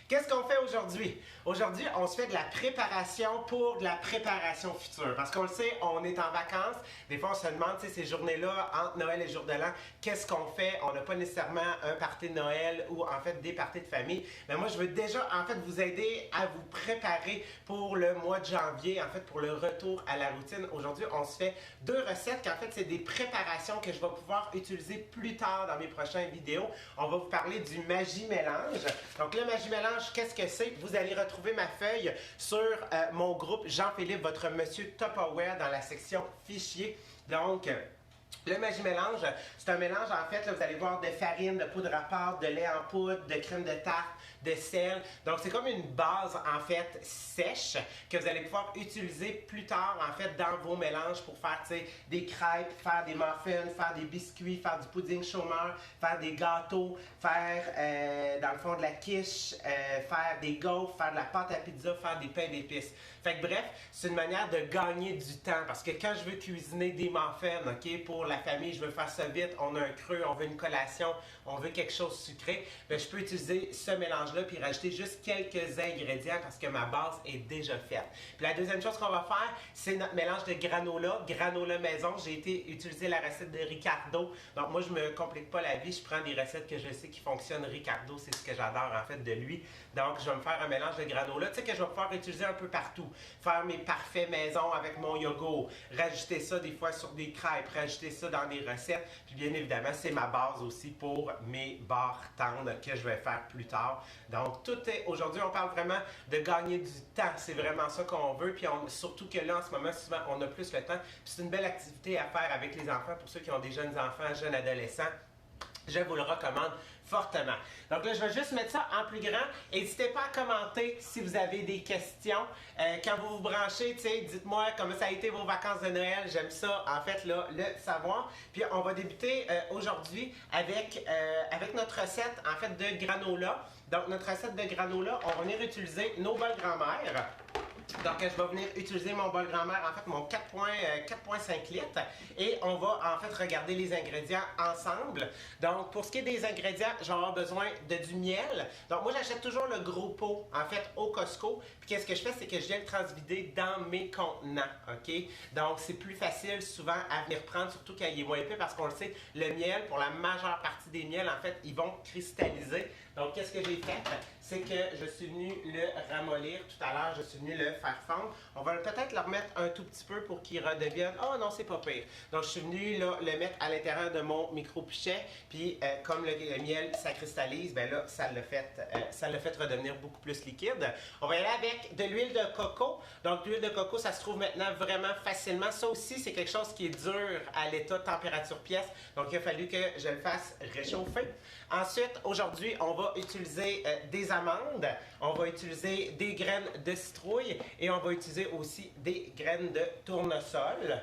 Qu'est-ce qu'on fait aujourd'hui? Aujourd'hui, on se fait de la préparation pour de la préparation future. Parce qu'on le sait, on est en vacances. Des fois, on se demande, ces journées-là, entre Noël et Jour de l'An, qu'est-ce qu'on fait? On n'a pas nécessairement un party de Noël ou en fait des parties de famille. Mais moi, je veux déjà en fait vous aider à vous préparer pour le mois de janvier, en fait pour le retour à la routine. Aujourd'hui, on se fait deux recettes qu'en fait, c'est des préparations que je vais pouvoir utiliser plus tard dans mes prochaines vidéos. On va vous parler du Magie Mélange. Donc le Magie Mélange, qu'est-ce que c'est? Vous allez retrouver ma feuille sur mon groupe Jean-Philippe, votre monsieur Tupperware dans la section fichiers. Donc, le Magie Mélange, c'est un mélange, en fait, là, vous allez voir, de farine, de poudre à pâte, de lait en poudre, de crème de tarte, de sel. Donc, c'est comme une base, en fait, sèche que vous allez pouvoir utiliser plus tard, en fait, dans vos mélanges pour faire, tu sais, des crêpes, faire des muffins, faire des biscuits, faire du pudding chômeur, faire des gâteaux, faire, dans le fond, de la quiche, faire des gaufres, faire de la pâte à pizza, faire des pains d'épices. Fait que bref, c'est une manière de gagner du temps parce que quand je veux cuisiner des muffins, OK, pour la famille, je veux faire ça vite, on a un creux, on veut une collation, on veut quelque chose sucré, bien, je peux utiliser ce mélange-là puis rajouter juste quelques ingrédients parce que ma base est déjà faite. Puis la deuxième chose qu'on va faire, c'est notre mélange de granola maison. J'ai utilisé la recette de Ricardo. Donc moi, je me complique pas la vie, je prends des recettes que je sais qui fonctionnent. Ricardo, c'est ce que j'adore en fait de lui. Donc je vais me faire un mélange de granola, tu sais, que je vais pouvoir utiliser un peu partout. Faire mes parfaits maison avec mon yogourt, rajouter ça des fois sur des crêpes, rajouter ça dans des recettes. Puis bien évidemment, c'est ma base aussi pour mes barres tendres que je vais faire plus tard. Donc tout est, aujourd'hui, on parle vraiment de gagner du temps. C'est vraiment ça qu'on veut. Puis surtout que là, en ce moment, souvent, on a plus le temps. Puis c'est une belle activité à faire avec les enfants pour ceux qui ont des jeunes enfants, jeunes adolescents. Je vous le recommande fortement. Donc là, je vais juste mettre ça en plus grand. N'hésitez pas à commenter si vous avez des questions. Quand vous vous branchez, dites-moi comment ça a été vos vacances de Noël. J'aime ça, en fait, là, le savoir. Puis on va débuter aujourd'hui avec notre recette, en fait, de granola. Donc, notre recette de granola, on va venir utiliser nos bols grand-mère. Donc, je vais venir utiliser mon bol grand-mère, en fait, mon 4,5 litres. Et on va, en fait, regarder les ingrédients ensemble. Donc, pour ce qui est des ingrédients, je vais avoir besoin de du miel. Donc, moi, j'achète toujours le gros pot, en fait, au Costco. Puis, qu'est-ce que je fais? C'est que je viens le transvider dans mes contenants, OK? Donc, c'est plus facile, souvent, à venir prendre, surtout quand il est moins épais, parce qu'on le sait, le miel, pour la majeure partie des miels, en fait, ils vont cristalliser. Donc, qu'est-ce que j'ai fait? C'est que je suis venu le ramollir tout à l'heure, je suis venu le faire fondre. On va peut-être le remettre un tout petit peu pour qu'il redevienne... Oh non, c'est pas pire. Donc, je suis venu là, le mettre à l'intérieur de mon micro-pichet. Puis, comme le miel, ça cristallise, bien là, ça l'a fait redevenir beaucoup plus liquide. On va y aller avec de l'huile de coco. Donc, l'huile de coco, ça se trouve maintenant vraiment facilement. Ça aussi, c'est quelque chose qui est dur à l'état de température pièce. Donc, il a fallu que je le fasse réchauffer. Ensuite, aujourd'hui, on va utiliser des amandes, on va utiliser des graines de citrouille et on va utiliser aussi des graines de tournesol.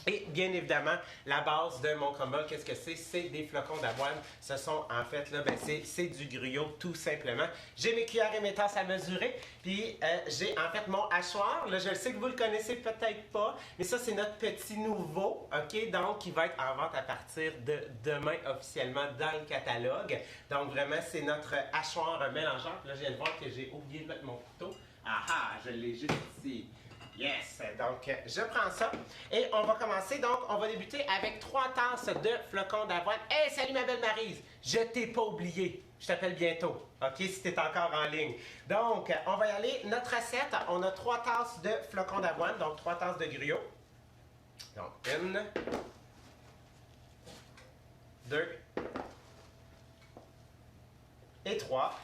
Et bien évidemment, la base de mon crumble, qu'est-ce que c'est? C'est des flocons d'avoine. Ce sont en fait, là, ben, c'est du gruyot tout simplement. J'ai mes cuillères et mes tasses à mesurer. Puis j'ai en fait mon hachoir. Là, je sais que vous le connaissez peut-être pas, mais ça, c'est notre petit nouveau, OK? Donc, qui va être en vente à partir de demain officiellement dans le catalogue. Donc, vraiment, c'est notre hachoir mélangeur. Là, je viens de voir que j'ai oublié de mettre mon couteau. Ah ah, je l'ai juste ici. Yes! Donc, je prends ça et on va commencer. Donc, on va débuter avec 3 tasses de flocons d'avoine. Hey, salut ma belle Maryse! Je t'ai pas oublié. Je t'appelle bientôt, OK, si tu es encore en ligne. Donc, on va y aller. Notre recette, on a 3 tasses de flocons d'avoine, donc 3 tasses de gruyot. Donc, 1, 2 et 3.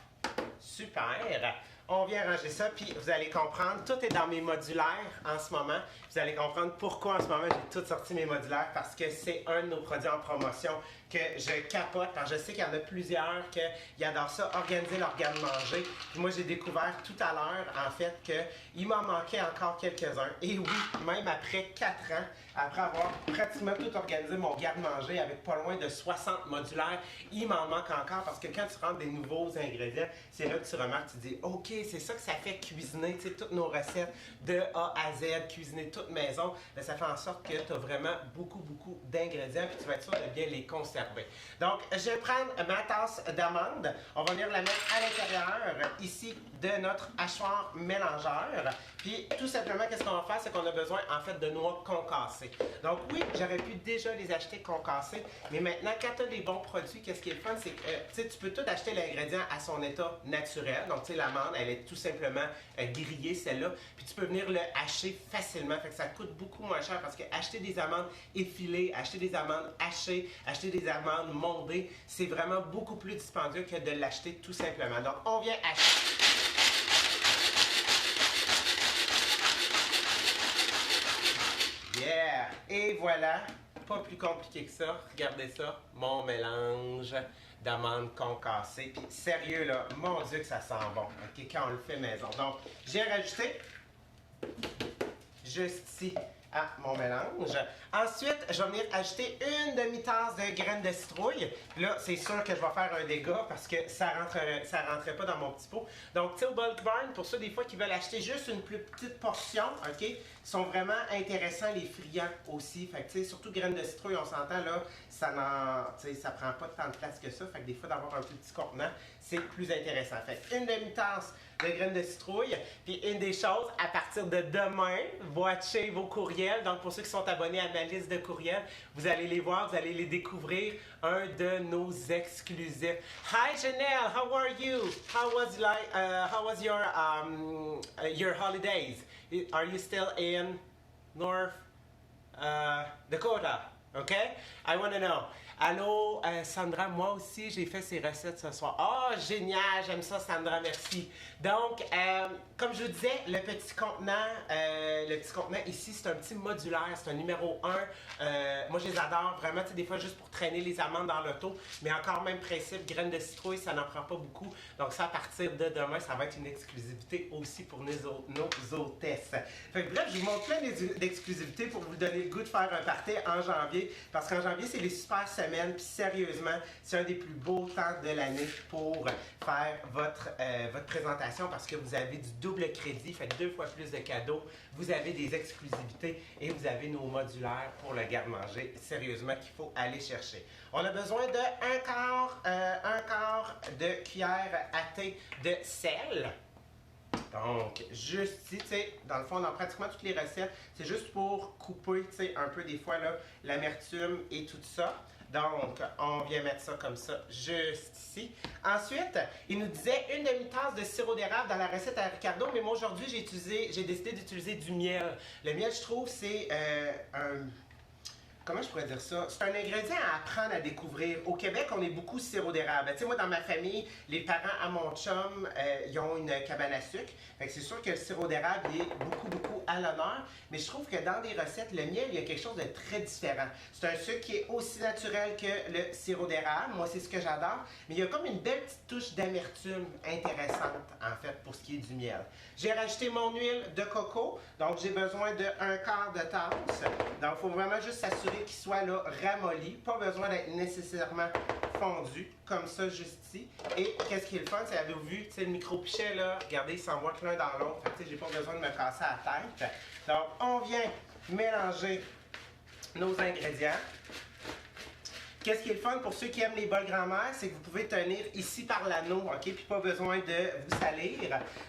Super! On vient ranger ça, puis vous allez comprendre, tout est dans mes modulaires en ce moment. Vous allez comprendre pourquoi en ce moment j'ai tout sorti mes modulaires, parce que c'est un de nos produits en promotion que je capote, parce que je sais qu'il y en a plusieurs qui adorent ça, organiser leur garde-manger. Moi, j'ai découvert tout à l'heure, en fait, qu'il m'en manquait encore quelques-uns. Et oui, même après 4 ans, après avoir pratiquement tout organisé mon garde-manger avec pas loin de 60 modulaires, il m'en manque encore, parce que quand tu rentres des nouveaux ingrédients, c'est là, tu remarques, tu dis, OK, c'est ça que ça fait cuisiner, tu sais, toutes nos recettes de A à Z, cuisiner toute maison. Bien, ça fait en sorte que tu as vraiment beaucoup d'ingrédients puis tu vas être sûr de bien les conserver. Donc, je vais prendre ma tasse d'amandes. On va venir la mettre à l'intérieur, ici, de notre hachoir mélangeur. Puis, tout simplement, qu'est-ce qu'on va faire? C'est qu'on a besoin, en fait, de noix concassées. Donc, oui, j'aurais pu déjà les acheter concassées, mais maintenant, quand tu as des bons produits, qu'est-ce qui est le fun? C'est que, tu peux tout acheter l'ingrédient à son état naturel. Donc, tu sais, l'amande, elle est tout simplement grillée, celle-là. Puis, tu peux venir le hacher facilement. Fait que ça coûte beaucoup moins cher parce que acheter des amandes effilées, acheter des amandes hachées, acheter des amandes mondées, c'est vraiment beaucoup plus dispendieux que de l'acheter tout simplement. Donc, on vient acheter. Yeah! Et voilà, pas plus compliqué que ça. Regardez ça, mon mélange d'amandes concassées. Puis sérieux là, mon Dieu que ça sent bon, ok, quand on le fait maison. Donc, j'ai rajouté juste ici à mon mélange. Ensuite, je vais venir ajouter une demi-tasse de graines de citrouille. Là, c'est sûr que je vais faire un dégât parce que ça rentrait pas dans mon petit pot. Donc, tu sais, au Bulk Barn, pour ceux des fois qui veulent acheter juste une plus petite portion, ok, sont vraiment intéressants les friands aussi. Fait que, tu sais, surtout graines de citrouille, on s'entend là, ça prend pas tant de place que ça. Fait que des fois, d'avoir un plus petit contenant, c'est plus intéressant. Fait que une demi-tasse de graines de citrouille. Puis une des choses, à partir de demain, watchez vos courriels. Donc, pour ceux qui sont abonnés à ma liste de courriels, vous allez les voir, vous allez les découvrir. Un de nos exclusifs. Hi Janelle, how are you? How was your holidays? Are you still in North Dakota? Okay? I want to know. Allô, Sandra, moi aussi, j'ai fait ces recettes ce soir. Oh, génial, j'aime ça, Sandra, merci. Donc, comme je vous disais, le petit contenant ici, c'est un petit modulaire, c'est un numéro 1. Moi, je les adore vraiment, tu sais, des fois, juste pour traîner les amandes dans l'auto. Mais encore même principe, graines de citrouille, ça n'en prend pas beaucoup. Donc, ça, à partir de demain, ça va être une exclusivité aussi pour nos hôtesses. Fait que bref, je vous montre plein d'exclusivités pour vous donner le goût de faire un party en janvier. Parce qu'en janvier, c'est les super semaines. Puis sérieusement, c'est un des plus beaux temps de l'année pour faire votre présentation parce que vous avez du double crédit, faites 2 fois plus de cadeaux, vous avez des exclusivités et vous avez nos modulaires pour le garde-manger. Sérieusement qu'il faut aller chercher. On a besoin de un quart de cuillère à thé de sel. Donc, juste ici, tu sais, dans le fond, dans pratiquement toutes les recettes, c'est juste pour couper, tu sais, un peu des fois, là, l'amertume et tout ça. Donc, on vient mettre ça comme ça, juste ici. Ensuite, il nous disait une demi-tasse de sirop d'érable dans la recette à Ricardo, mais moi, aujourd'hui, j'ai décidé d'utiliser du miel. Le miel, je trouve, c'est comment je pourrais dire ça? C'est un ingrédient à apprendre à découvrir. Au Québec, on est beaucoup sirop d'érable. Tu sais, moi, dans ma famille, les parents à mon chum, ils ont une cabane à sucre. Fait que c'est sûr que le sirop d'érable, il est beaucoup à l'honneur. Mais je trouve que dans des recettes, le miel, il y a quelque chose de très différent. C'est un sucre qui est aussi naturel que le sirop d'érable. Moi, c'est ce que j'adore. Mais il y a comme une belle petite touche d'amertume intéressante, en fait, pour ce qui est du miel. J'ai rajouté mon huile de coco. Donc, j'ai besoin de 1/4 de tasse. Donc, il faut vraiment juste s'assurer qu'il soit là ramolli. Pas besoin d'être nécessairement fondu, comme ça, juste ici. Et qu'est-ce qui est le fun, c'est, avez-vous vu, tu sais, le micro-pichet, là, regardez, il s'envoie que l'un dans l'autre. Fait que, tu sais, j'ai pas besoin de me casser la tête. Donc, on vient mélanger nos ingrédients. Qu'est-ce qui est le fun pour ceux qui aiment les bols grand-mère, c'est que vous pouvez tenir ici par l'anneau, ok? Puis pas besoin de vous salir.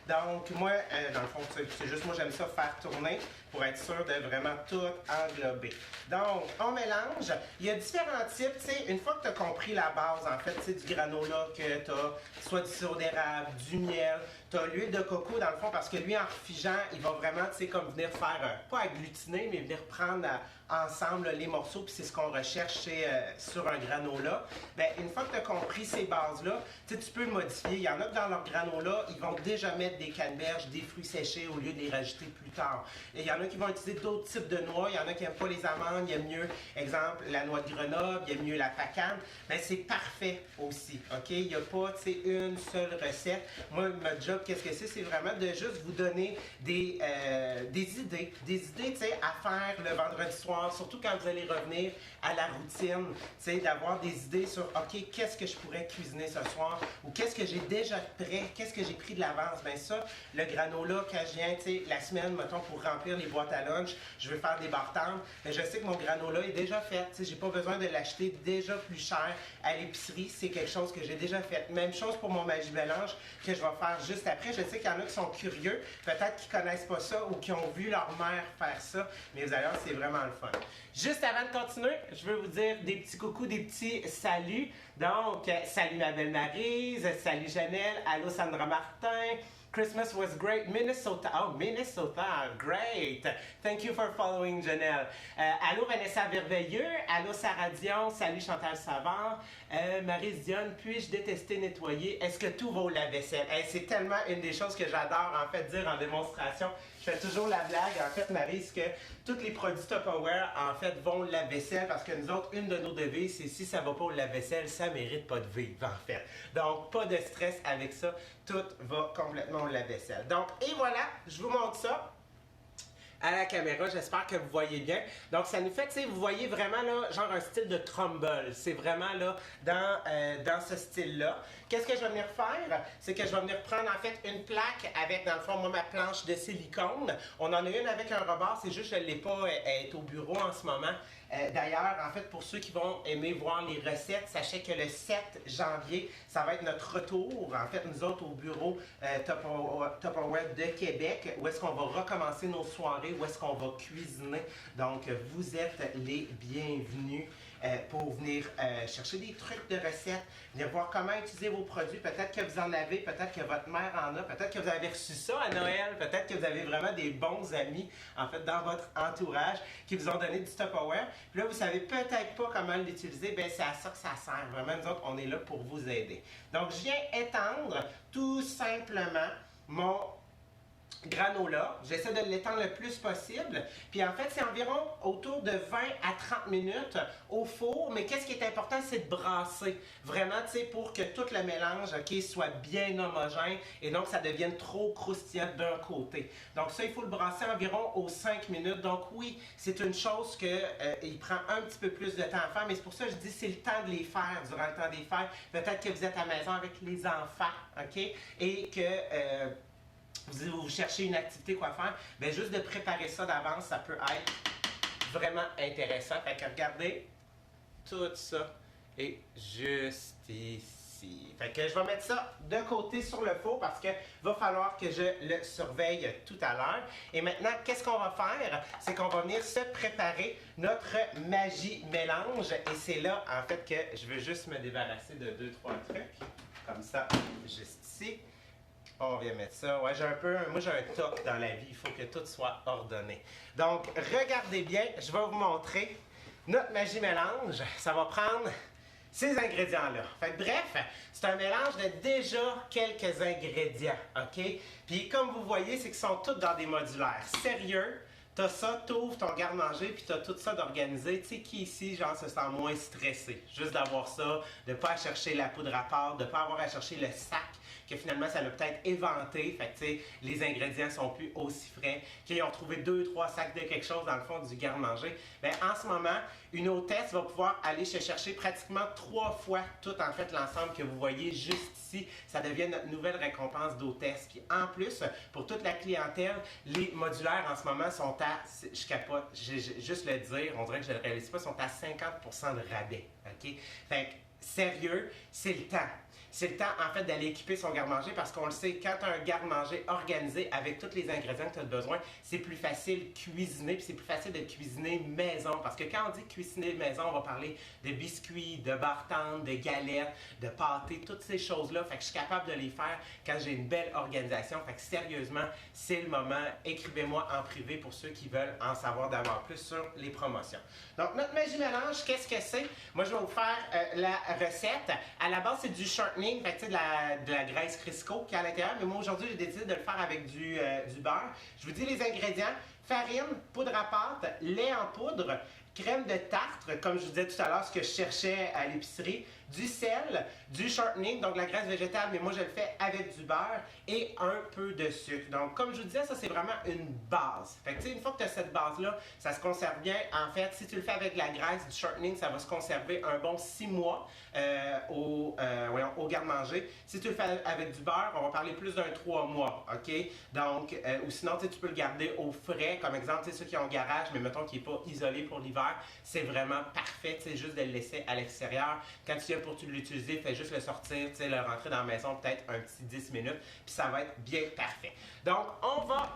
Donc, moi, dans le fond, c'est juste moi, j'aime ça faire tourner pour être sûr de vraiment tout englober. Donc, on mélange. Il y a différents types, tu sais, une fois que tu as compris la base, en fait, tu sais, du granola que tu as, soit du sirop d'érable, du miel, tu as l'huile de coco, dans le fond, parce que lui, en refigeant, il va vraiment, tu sais, comme venir faire, pas agglutiner, mais venir prendre ensemble les morceaux, puis c'est ce qu'on recherche sur un granola. Bien, une fois que tu as compris ces bases-là, tu peux modifier. Il y en a que dans leur granola, ils vont déjà mettre des canneberges, des fruits séchés au lieu de les rajouter plus tard. Et il y en a qui vont utiliser d'autres types de noix. Il y en a qui n'aiment pas les amandes, ils aiment mieux, exemple, la noix de Grenoble, ils aiment mieux la pacane. Bien, c'est parfait aussi, OK? Il n'y a pas, tu sais, une seule recette. Moi, mon job, qu'est-ce que c'est? C'est vraiment de juste vous donner des idées, tu sais, à faire le vendredi soir, soir, surtout quand vous allez revenir à la routine, tu sais, d'avoir des idées sur, OK, qu'est-ce que je pourrais cuisiner ce soir, ou qu'est-ce que j'ai déjà prêt, qu'est-ce que j'ai pris de l'avance. Bien ça, le granola, quand je viens, tu sais, la semaine, mettons, pour remplir les boîtes à lunch, je veux faire des bartendes, mais je sais que mon granola est déjà fait, tu sais, j'ai pas besoin de l'acheter déjà plus cher à l'épicerie, c'est quelque chose que j'ai déjà fait. Même chose pour mon Magie Mélange que je vais faire juste après. Je sais qu'il y en a qui sont curieux, peut-être qu'ils connaissent pas ça ou qui ont vu leur mère faire ça, mais vous allez voir, c'est vraiment le fun. Juste avant de continuer, je veux vous dire des petits coucous, des petits saluts. Donc, salut ma belle Maryse, salut Janelle, allô Sandra Martin. Christmas was great. Minnesota. Oh, Minnesota. Great. Thank you for following, Janelle. Allô, Vanessa Verveilleux. Allô, Sarah Dion. Salut, Chantal Savard. Maryse Dionne, puis-je détester nettoyer? Est-ce que tout va au lave-vaisselle? Hey, c'est tellement une des choses que j'adore, en fait, dire en démonstration. Je fais toujours la blague, en fait, Maryse, que tous les produits Tupperware, en fait, vont au lave-vaisselle parce que nous autres, une de nos devises, c'est si ça va pas au lave-vaisselle, ça mérite pas de vivre, en fait. Donc, pas de stress avec ça. Tout va complètement au lave-vaisselle. Donc, et voilà, je vous montre ça à la caméra, j'espère que vous voyez bien. Donc, ça nous fait, tu sais, vous voyez vraiment là, genre un style de crumble. C'est vraiment là, dans ce style-là. Qu'est-ce que je vais venir faire? C'est que je vais venir prendre en fait une plaque avec, dans le fond, moi, ma planche de silicone. On en a une avec un rebord, c'est juste que je ne l'ai pas, elle est au bureau en ce moment. D'ailleurs, en fait, pour ceux qui vont aimer voir les recettes, sachez que le 7 janvier, ça va être notre retour, en fait, nous autres, au bureau Tupperware de Québec, où est-ce qu'on va recommencer nos soirées, où est-ce qu'on va cuisiner. Donc, vous êtes les bienvenus pour venir chercher des trucs de recettes, venir voir comment utiliser vos produits. Peut-être que vous en avez, peut-être que votre mère en a, peut-être que vous avez reçu ça à Noël, peut-être que vous avez vraiment des bons amis, en fait, dans votre entourage, qui vous ont donné du Tupperware. Puis là, vous savez peut-être pas comment l'utiliser, bien, c'est à ça que ça sert. Vraiment, nous autres, on est là pour vous aider. Donc, je viens étendre tout simplement mon granola. J'essaie de l'étendre le plus possible. Puis en fait, c'est environ autour de 20 à 30 minutes au four. Mais qu'est-ce qui est important, c'est de brasser. Vraiment, tu sais, pour que tout le mélange, OK, soit bien homogène et donc ça devienne trop croustillant d'un côté. Donc ça, il faut le brasser environ aux 5 minutes. Donc oui, c'est une chose il prend un petit peu plus de temps à faire. Mais c'est pour ça que je dis c'est le temps de les faire durant le temps des fêtes. Peut-être que vous êtes à la maison avec les enfants, OK? Et que vous cherchez une activité, quoi faire, bien juste de préparer ça d'avance, ça peut être vraiment intéressant. Fait que regardez, tout ça est juste ici. Fait que je vais mettre ça de côté sur le four parce qu'il va falloir que je le surveille tout à l'heure. Et maintenant, qu'est-ce qu'on va faire? C'est qu'on va venir se préparer notre Magie Mélange. Et c'est là, en fait, que je veux juste me débarrasser de 2-3 trucs. Comme ça, juste ici. On vient mettre ça. Ouais, moi j'ai un toc dans la vie, il faut que tout soit ordonné. Donc, regardez bien, je vais vous montrer notre Magie Mélange. Ça va prendre ces ingrédients-là. Fait que, bref, c'est un mélange de déjà quelques ingrédients, OK? Puis comme vous voyez, c'est qu'ils sont tous dans des modulaires. Sérieux? T'as ça, t'ouvres ton garde-manger, puis t'as tout ça d'organisé. Tu sais, qui ici, genre, se sent moins stressé? Juste d'avoir ça, de pas chercher la poudre à part, de pas avoir à chercher le sac, que finalement, ça l'a peut-être éventé. Fait que, tu sais, les ingrédients sont plus aussi frais, qu'ils ont trouvé 2-3 sacs de quelque chose dans le fond du garde-manger. Bien, en ce moment, une hôtesse va pouvoir aller se chercher pratiquement 3 fois tout, en fait, l'ensemble que vous voyez juste ici. Ça devient notre nouvelle récompense d'hôtesse. Puis en plus, pour toute la clientèle, les modulaires en ce moment sont je capote, juste le dire, on dirait que je ne le réalise pas, sont à 50% de rabais, OK? Fait que, sérieux, c'est le temps. C'est le temps, en fait, d'aller équiper son garde-manger parce qu'on le sait, quand tu as un garde-manger organisé avec tous les ingrédients que tu as besoin, c'est plus facile de cuisiner, puis c'est plus facile de cuisiner maison. Parce que quand on dit cuisiner maison, on va parler de biscuits, de bartendes, de galettes, de pâtés, toutes ces choses-là. Fait que je suis capable de les faire quand j'ai une belle organisation. Fait que sérieusement, c'est le moment. Écrivez-moi en privé pour ceux qui veulent en savoir davantage plus sur les promotions. Donc, notre Magie Mélange, qu'est-ce que c'est? Moi, je vais vous faire la recette. À la base, c'est du shortening. Fait que, de la graisse Crisco qui est à l'intérieur, mais moi aujourd'hui j'ai décidé de le faire avec du beurre. Je vous dis les ingrédients, farine, poudre à pâte, lait en poudre, crème de tartre, comme je vous disais tout à l'heure, ce que je cherchais à l'épicerie, du sel, du shortening, donc la graisse végétale, mais moi je le fais avec du beurre, et un peu de sucre. Donc comme je vous disais, ça c'est vraiment une base. Fait que tu sais, une fois que tu as cette base-là, ça se conserve bien. En fait, si tu le fais avec la graisse, du shortening, ça va se conserver un bon 6 mois au garde-manger. Si tu le fais avec du beurre, on va parler plus d'un 3 mois, ok? Donc, ou sinon, tu peux le garder au frais, comme exemple, ceux qui ont un garage, mais mettons qu'il n'est pas isolé pour l'hiver, c'est vraiment parfait, juste de le laisser à l'extérieur. Quand tu viens pour l'utiliser, fais juste le sortir, le rentrer dans la maison peut-être un petit 10 minutes, puis ça va être bien parfait. Donc, on va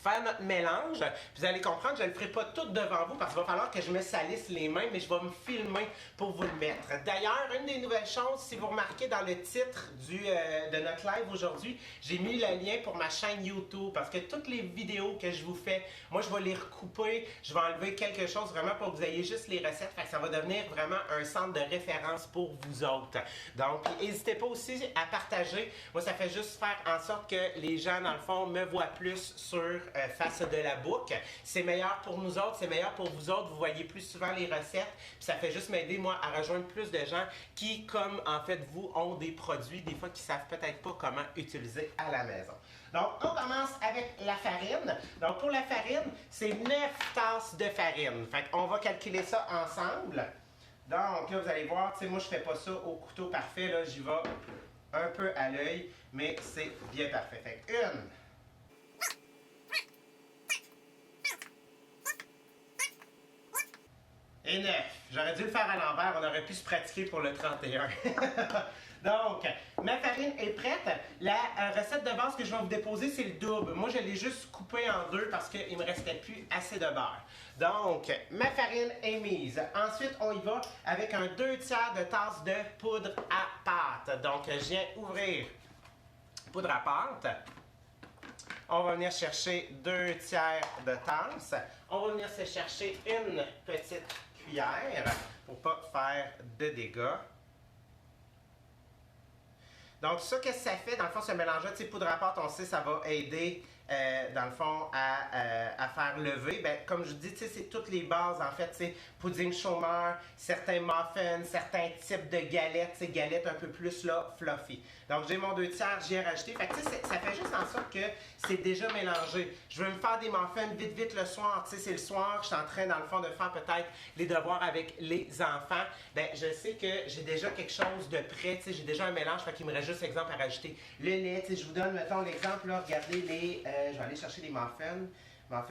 faire notre mélange. Vous allez comprendre, je ne le ferai pas tout devant vous parce qu'il va falloir que je me salisse les mains, mais je vais me filmer pour vous le mettre. D'ailleurs, une des nouvelles choses, si vous remarquez dans le titre de notre live aujourd'hui, j'ai mis le lien pour ma chaîne YouTube parce que toutes les vidéos que je vous fais, moi je vais les recouper, je vais enlever quelque chose vraiment pour que vous ayez juste les recettes, fait que ça va devenir vraiment un centre de référence pour vous autres. Donc, n'hésitez pas aussi à partager. Moi, ça fait juste faire en sorte que les gens, dans le fond, me voient plus sur face de la boucle. C'est meilleur pour nous autres, c'est meilleur pour vous autres. Vous voyez plus souvent les recettes. Puis ça fait juste m'aider, moi, à rejoindre plus de gens qui, comme en fait vous, ont des produits, des fois qui savent peut-être pas comment utiliser à la maison. Donc, on commence avec la farine. Donc, pour la farine, c'est 9 tasses de farine. Fait qu'on va calculer ça ensemble. Donc, là, vous allez voir, tu sais, moi, je fais pas ça au couteau parfait. Là, j'y vais un peu à l'œil, mais c'est bien parfait. Fait que 1, et 9. J'aurais dû le faire à l'envers, on aurait pu se pratiquer pour le 31. Donc, ma farine est prête. La recette de base que je vais vous déposer, c'est le double. Moi, je l'ai juste coupé en deux parce qu'il ne me restait plus assez de beurre. Donc, ma farine est mise. Ensuite, on y va avec un 2/3 de tasse de poudre à pâte. Donc, je viens ouvrir poudre à pâte. On va venir chercher 2/3 de tasse. On va venir se chercher une petite cuillère pour ne pas faire de dégâts. Donc, ça, qu'est-ce que ça fait? Dans le fond, ce mélange-là, tu sais, poudre à pâte, on sait, ça va aider, dans le fond, à faire lever. Ben, comme je vous dis, tu sais, c'est toutes les bases, en fait, tu sais, pudding chômeur, certains muffins, certains types de galettes, tu sais, galettes un peu plus, là, fluffy. Donc, j'ai mon 2/3, j'y ai rajouté. Fait que, tu sais, ça fait juste en sorte que c'est déjà mélangé. Je veux me faire des muffins vite le soir. Tu sais, c'est le soir, je suis en train, dans le fond, de faire peut-être les devoirs avec les enfants. Ben, je sais que j'ai déjà quelque chose de prêt, tu sais, j'ai déjà un mélange, fait qu'il me reste juste, exemple, à rajouter le lait. Tu sais, je vous donne, mettons, l'exemple, là, regardez les... je vais aller chercher les muffins. Ben,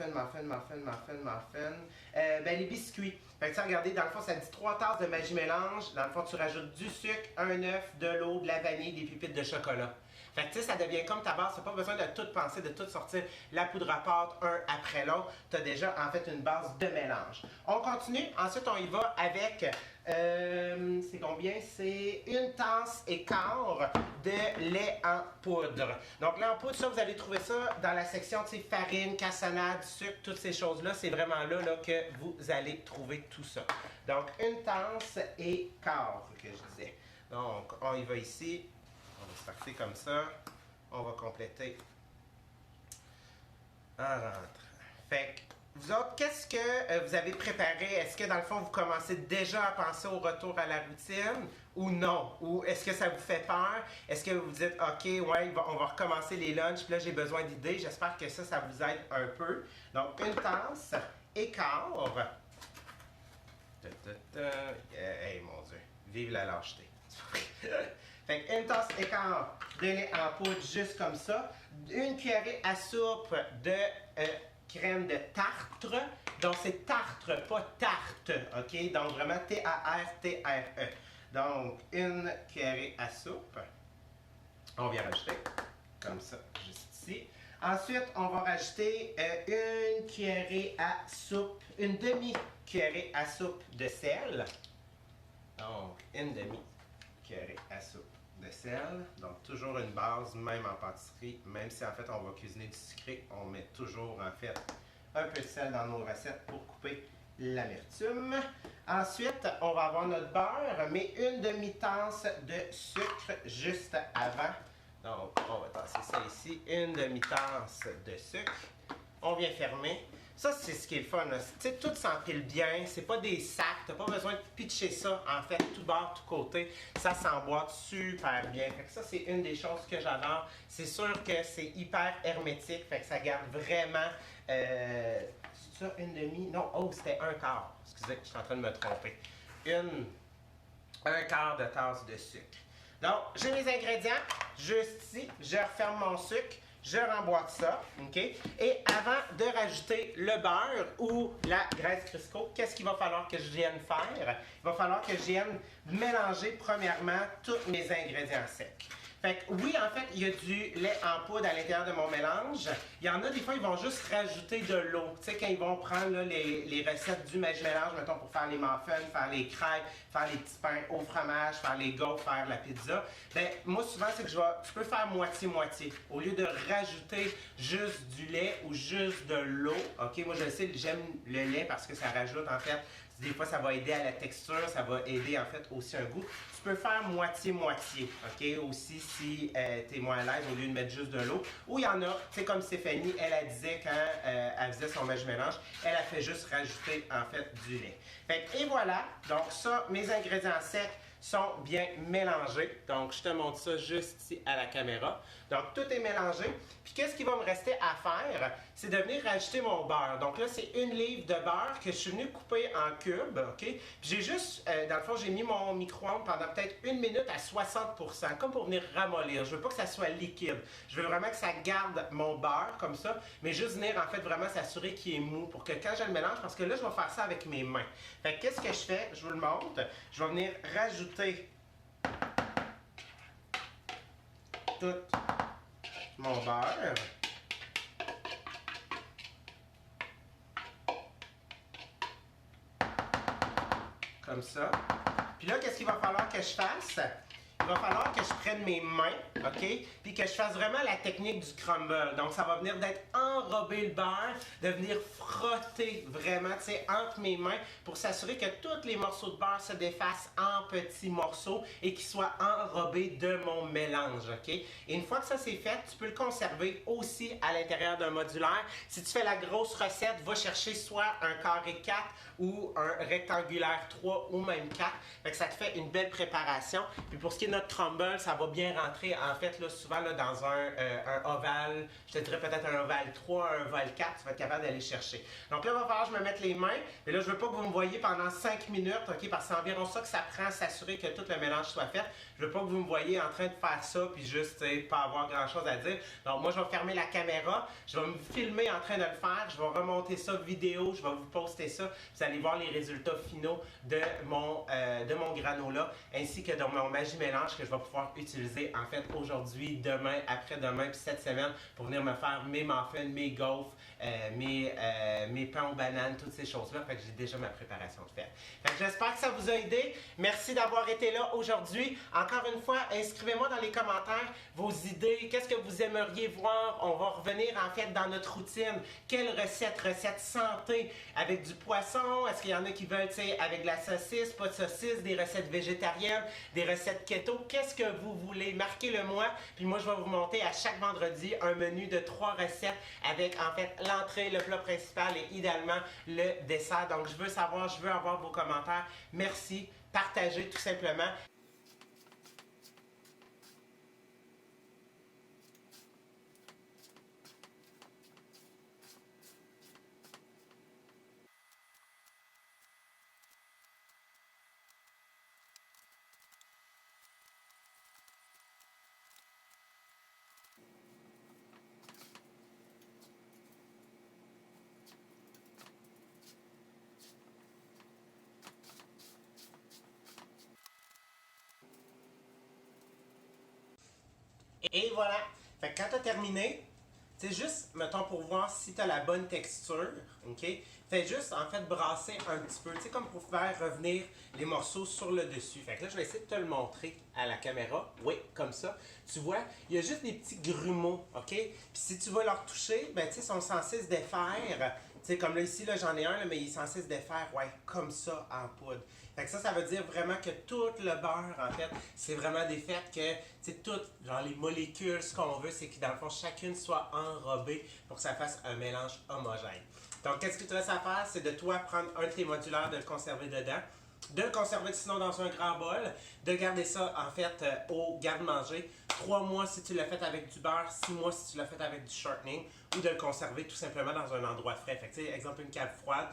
les biscuits. Fait que ça, regardez, dans le fond, ça dit 3 tasses de Magie Mélange. Dans le fond, tu rajoutes du sucre, un œuf, de l'eau, de la vanille, des pépites de chocolat. Fait que tu sais, ça devient comme ta base. Tu n'as pas besoin de tout penser, de tout sortir la poudre à pâte un après l'autre. Tu as déjà, en fait, une base de mélange. On continue. Ensuite, on y va avec... c'est combien? C'est 1 tasse et quart de lait en poudre. Donc, lait en poudre, ça, vous allez trouver ça dans la section, tu sais, farine, cassonade, sucre, toutes ces choses-là. C'est vraiment là, que vous allez trouver tout ça. Donc, 1 tasse et quart, que je disais. Donc, on y va ici. On va starter comme ça. On va compléter en rentrant. Fait que, vous autres, qu'est-ce que vous avez préparé? Est-ce que dans le fond, vous commencez déjà à penser au retour à la routine ou non? Ou est-ce que ça vous fait peur? Est-ce que vous dites, OK, ouais, on va recommencer les lunchs, puis là, j'ai besoin d'idées. J'espère que ça vous aide un peu. Donc, 1 tasse et quart. Hey, mon Dieu. Vive la lâcheté. Fait que 1 tasse et quart de lait en poudre, juste comme ça. 1 cuillerée à soupe de... crème de tartre. Donc, c'est tartre, pas tarte. OK? Donc, vraiment T-A-R-T-R-E. Donc, 1 cuillerée à soupe. On vient rajouter comme ça, juste ici. Ensuite, on va rajouter 1 cuillerée à soupe, une demi-cuillerée à soupe de sel. Donc, une demi-cuillerée à soupe de sel. Donc, toujours une base, même en pâtisserie. Même si, en fait, on va cuisiner du sucré, on met toujours, en fait, un peu de sel dans nos recettes pour couper l'amertume. Ensuite, on va avoir notre beurre, mais une demi-tasse de sucre juste avant. Donc, on va tasser ça ici. Une demi-tasse de sucre. on vient fermer. Ça, c'est ce qui est le fun. Tu sais, tout s'empile bien. C'est pas des sacs. Tu n'as pas besoin de pitcher ça, en fait, tout bord, tout côté. Ça s'emboîte super bien. Fait que ça, c'est une des choses que j'adore. C'est sûr que c'est hyper hermétique. Fait que ça garde vraiment... c'est ça, une demi? Non, oh, c'était un quart. Excusez, je suis en train de me tromper. Un quart de tasse de sucre. Donc, j'ai mes ingrédients juste ici. Je referme mon sucre. Je remboîte ça, OK? Et avant de rajouter le beurre ou la graisse Crisco, qu'est-ce qu'il va falloir que je vienne faire? Il va falloir que je vienne mélanger premièrement tous mes ingrédients secs. Fait que oui, en fait, il y a du lait en poudre à l'intérieur de mon mélange. Il y en a des fois, ils vont juste rajouter de l'eau. Tu sais, quand ils vont prendre là, les recettes du mélange, mettons, pour faire les muffins, faire les crêpes, faire les petits pains au fromage, faire les gaufres, faire la pizza. Ben, moi, souvent, c'est que tu peux faire moitié-moitié. Au lieu de rajouter juste du lait ou juste de l'eau, OK? Moi, je sais, j'aime le lait parce que ça rajoute, en fait, des fois, ça va aider à la texture, ça va aider, en fait, aussi un goût. Tu peux faire moitié-moitié, OK? Aussi, si tu es moins à l'aise, au lieu de mettre juste de l'eau. Ou il y en a, tu sais, comme Stéphanie, elle disait quand elle faisait son mélange, elle a fait juste rajouter, en fait, du lait. Fait que, et voilà, donc ça, mes ingrédients secs sont bien mélangés. Donc, je te montre ça juste ici à la caméra. Donc, tout est mélangé. Puis, qu'est-ce qu'il va me rester à faire? C'est de venir rajouter mon beurre. Donc là, c'est 1 livre de beurre que je suis venu couper en cubes, OK? Puis, j'ai juste, dans le fond, j'ai mis mon micro-ondes pendant peut-être 1 minute à 60%, comme pour venir ramollir. Je veux pas que ça soit liquide. Je veux vraiment que ça garde mon beurre comme ça, mais juste venir, en fait, vraiment s'assurer qu'il est mou pour que quand je le mélange, parce que là, je vais faire ça avec mes mains. Fait que qu'est-ce que je fais? Je vous le montre. Je vais venir rajouter tout mon beurre. Comme ça. Puis là, qu'est-ce qu'il va falloir que je fasse? Il va falloir que je prenne mes mains, OK? Puis que je fasse vraiment la technique du crumble. Donc, ça va venir d'être enrober le beurre, de venir frotter vraiment, tu sais, entre mes mains pour s'assurer que tous les morceaux de beurre se défassent en petits morceaux et qu'ils soient enrobés de mon mélange, OK? Et une fois que ça c'est fait, tu peux le conserver aussi à l'intérieur d'un modulaire. Si tu fais la grosse recette, va chercher soit un carré 4 ou un rectangulaire 3 ou même 4. Fait que ça te fait une belle préparation. Puis pour ce qui est de notre crumble, ça va bien rentrer en fait là, souvent là, dans un ovale, je te dirais peut-être un ovale 3, un ovale 4, tu vas être capable d'aller chercher. Donc là, il va falloir que je me mette les mains. Mais là, je ne veux pas que vous me voyez pendant 5 minutes, OK? Parce que c'est environ ça que ça prend à s'assurer que tout le mélange soit fait. Je ne veux pas que vous me voyez en train de faire ça puis juste pas avoir grand-chose à dire. Donc moi, je vais fermer la caméra. Je vais me filmer en train de le faire. Je vais remonter ça vidéo. Je vais vous poster ça. Vous allez voir les résultats finaux de mon granola ainsi que de mon Magie Mélange que je vais pouvoir utiliser en fait aujourd'hui, demain, après-demain puis cette semaine pour venir me faire mes muffins, mes gaufres, mes pains aux bananes, toutes ces choses-là. Fait que j'ai déjà ma préparation de faite. Fait que j'espère que ça vous a aidé. Merci d'avoir été là aujourd'hui. Encore une fois, inscrivez-moi dans les commentaires vos idées. Qu'est-ce que vous aimeriez voir? On va revenir en fait dans notre routine. Quelle recette? Recette santé avec du poisson? Est-ce qu'il y en a qui veulent, tu sais, avec de la saucisse, pas de saucisse, des recettes végétariennes, des recettes keto? Qu'est-ce que vous voulez? Marquez-le moi. Puis moi, je vais vous monter à chaque vendredi un menu de 3 recettes avec en fait l'entrée, le plat principal et idéalement le dessert. Donc, je veux savoir, je veux avoir vos commentaires. Merci. Partagez tout simplement. Et voilà. Fait que quand tu as terminé, c'est juste, mettons, pour voir si tu as la bonne texture, OK? Fais juste, en fait, brasser un petit peu, tu sais, comme pour faire revenir les morceaux sur le dessus. Fait que là, je vais essayer de te le montrer à la caméra. Oui, comme ça. Tu vois, il y a juste des petits grumeaux, OK? Puis si tu vas leur toucher, ben, tu sais, ils sont censés se défaire. Tu sais, comme là, ici, là, j'en ai un, là, mais il est censé se défaire, ouais, comme ça, en poudre. Fait que ça veut dire vraiment que tout le beurre, en fait, c'est vraiment des faits que, tu sais, toutes, genre les molécules, ce qu'on veut, c'est que dans le fond, chacune soit enrobée pour que ça fasse un mélange homogène. Donc, qu'est-ce que tu restes à faire? C'est de toi prendre un de tes modulaires, de le conserver dedans, de le conserver sinon dans un grand bol, de garder ça en fait au garde-manger. 3 mois si tu l'as fait avec du beurre, 6 mois si tu l'as fait avec du shortening, ou de le conserver tout simplement dans un endroit frais. Fait que, exemple une cave froide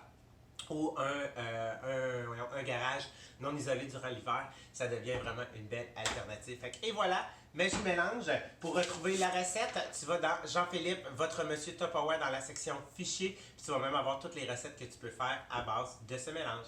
ou un garage non isolé durant l'hiver, ça devient vraiment une belle alternative. Fait que, et voilà, Magie Mélange. Pour retrouver la recette, tu vas dans Jean-Philippe, votre monsieur Tupperware dans la section fichier, puis tu vas même avoir toutes les recettes que tu peux faire à base de ce mélange.